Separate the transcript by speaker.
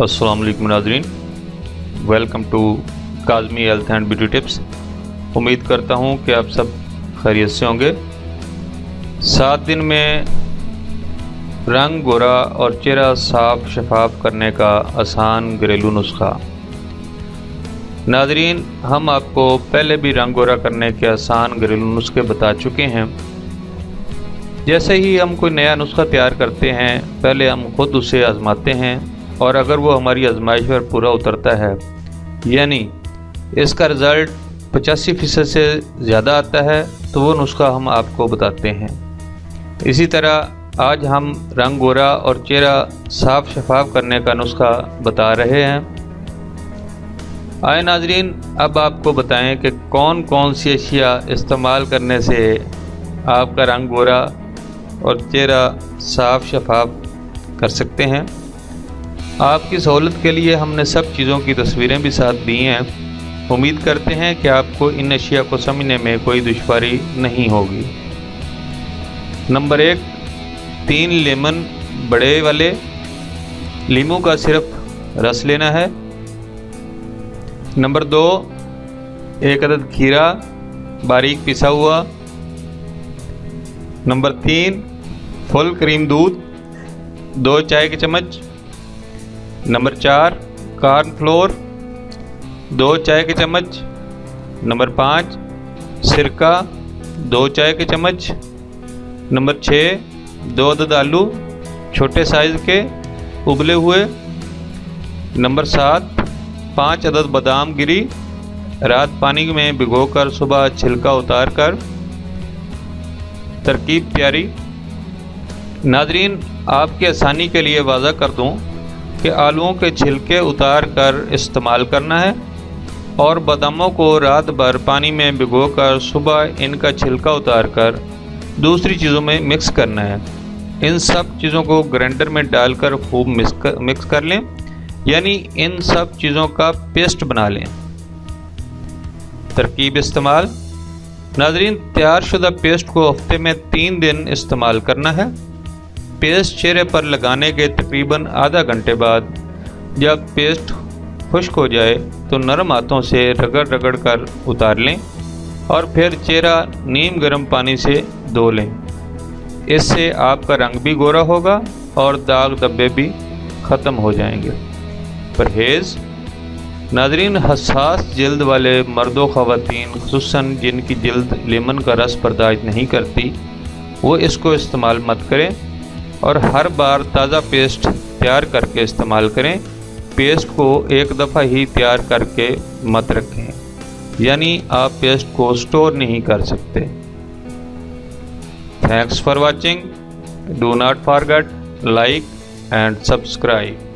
Speaker 1: अस्सलाम वालेकुम नाज़रीन, welcome to Kazmi health and beauty tips. उम्मीद करता हूँ कि आप सब खैरियत से होंगे। 7 दिन में रंग गोरा और चेहरा साफ शफाफ करने का आसान घरेलू नुस्खा। नाज़रीन, हम आपको पहले भी रंग गोरा करने के आसान घरेलू नुस्खे बता चुके हैं। जैसे ही हम कोई नया नुस्खा तैयार करते हैं, पहले हम खुद उसे आजमाते हैं और अगर वो हमारी आजमाइश पर पूरा उतरता है, यानी इसका रिज़ल्ट 85% से ज़्यादा आता है, तो वो नुस्खा हम आपको बताते हैं। इसी तरह आज हम रंग गोरा और चेहरा साफ शफाफ करने का नुस्खा बता रहे हैं। आए नाजरीन, अब आपको बताएं कि कौन कौन सी अशिया इस्तेमाल करने से आपका रंग गोरा और चेहरा साफ शफाफ कर सकते हैं। आपकी सहूलत के लिए हमने सब चीज़ों की तस्वीरें भी साथ दी हैं। उम्मीद करते हैं कि आपको इन अशिया को समझने में कोई दुश्वारी नहीं होगी। नंबर 1, 3 लेमन बड़े वाले लीमू का सिर्फ रस लेना है। नंबर 2, 1 अदद खीरा बारीक पिसा हुआ। नंबर 3, फुल क्रीम दूध 2 चाय के चम्मच। नंबर 4, कॉर्नफ्लोर 2 चाय के चम्मच। नंबर 5, सिरका 2 चाय के चम्मच। नंबर 6, 2 अदद आलू छोटे साइज़ के उबले हुए। नंबर 7, 5 अदद बादाम गिरी रात पानी में भिगोकर सुबह छिलका उतार कर। तरकीब तैयारी। नाजरीन, आपकी आसानी के लिए वाज़ा कर दूं कि आलूओं के छिलके उतार कर इस्तेमाल करना है और बादामों को रात भर पानी में भिगोकर सुबह इनका छिलका उतार कर दूसरी चीज़ों में मिक्स करना है। इन सब चीज़ों को ग्राइंडर में डालकर खूब मिक्स कर लें, यानी इन सब चीज़ों का पेस्ट बना लें। तरकीब इस्तेमाल। नाजरीन, तैयारशुदा पेस्ट को हफ्ते में 3 दिन इस्तेमाल करना है। पेस्ट चेहरे पर लगाने के तकरीबन आधा घंटे बाद जब पेस्ट खुश्क हो जाए तो नरम हाथों से रगड़ रगड़ कर उतार लें और फिर चेहरा नीम गर्म पानी से धो लें। इससे आपका रंग भी गोरा होगा और दाग धब्बे भी ख़त्म हो जाएंगे। परहेज़। नाजरीन, हसास जल्द वाले मर्दों ख़वातीन, खुसूसन जिनकी जल्द लेमन का रस बर्दाश्त नहीं करती, वो इसको इस्तेमाल मत करें और हर बार ताज़ा पेस्ट तैयार करके इस्तेमाल करें। पेस्ट को एक दफ़ा ही तैयार करके मत रखें, यानी आप पेस्ट को स्टोर नहीं कर सकते। Thanks for watching. Do not forget like and subscribe.